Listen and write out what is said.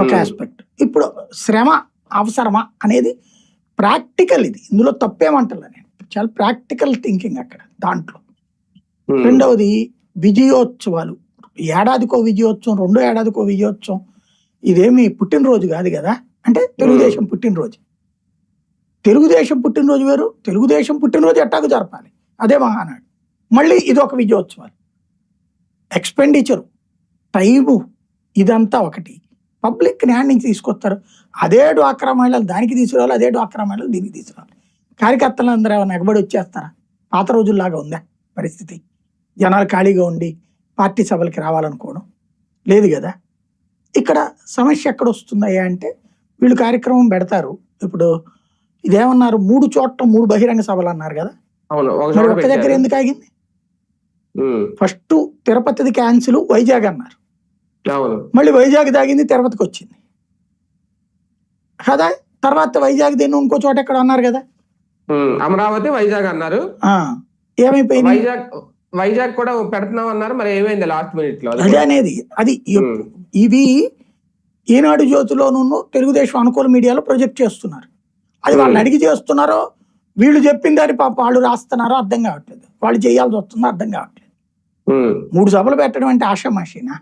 ఒక ఆస్పెక్ట్. ఇప్పుడు శ్రమ అవసరమా అనేది ప్రాక్టికల్, ఇది ఇందులో తప్పేమంటలే నేను, చాలా ప్రాక్టికల్ థింకింగ్ అక్కడ దాంట్లో. రెండవది విజయోత్సవాలు, ఏడాదికో విజయోత్సవం, 2 ఏడాదికో విజయోత్సవం, ఇదేమి పుట్టినరోజు కాదు కదా. అంటే తెలుగుదేశం పుట్టినరోజు, తెలుగుదేశం పుట్టినరోజు వేరు, తెలుగుదేశం పుట్టినరోజు ఎట్టాకు జరపాలి, అదే మహానాడు. మళ్ళీ ఇదొక విజయోత్సవాలు, ఎక్స్పెండిచరు, టైము, ఇదంతా ఒకటి. పబ్లిక్ న్యాయం నుంచి తీసుకొస్తారు, అదే డ్వాక్రా మహిళలు దానికి తీసుకురావాలి, అదే డ్వాక్రా మహిళలు దీనికి తీసుకురావాలి. కార్యకర్తలు అందరూ ఏమైనా ఎగబడి వచ్చేస్తారా? పాత రోజుల్లాగా ఉందా పరిస్థితి? జనాలు ఖాళీగా ఉండి పార్టీ సభలకి రావాలనుకోవడం లేదు కదా. ఇక్కడ సమస్య ఎక్కడ వస్తుందయ్యా అంటే, వీళ్ళు కార్యక్రమం పెడతారు. ఇప్పుడు ఇదేమన్నారు, 3 చోట్ల 3 బహిరంగ సభలు అన్నారు కదా, మరి ఒక్క దగ్గర ఎందుకు ఆగింది? ఫస్ట్ తిరుపతిది క్యాన్సిల్, వైజాగ్ అన్నారు, మళ్ళీ వైజాగ్ దాగింది, తిరుపతికి వచ్చింది కదా. తర్వాత వైజాగ్ దీన్ని ఇంకో చోట ఎక్కడ అన్నారు కదా, అమరావతి వైజాగ్ అన్నారు. ఏమైపోయింది? వైజాగ్ కూడా పెడుతున్నాం అన్నారు, మరి ఏమైంది లాస్ట్ మినిట్ లో? అదే అనేది, అది ఇవి ఈనాడు జ్యోతిలోనూ తెలుగుదేశం అనుకూల మీడియాలో ప్రొజెక్ట్ చేస్తున్నారు. అది వాళ్ళని అడిగి చేస్తున్నారో, వీళ్ళు చెప్పింది అని పాప వాళ్ళు రాస్తున్నారో అర్థం కావట్లేదు, వాళ్ళు చేయాల్సి వస్తుందో అర్థం కావట్లేదు. 3 సభలు పెట్టడం అంటే ఆషామాషీనా?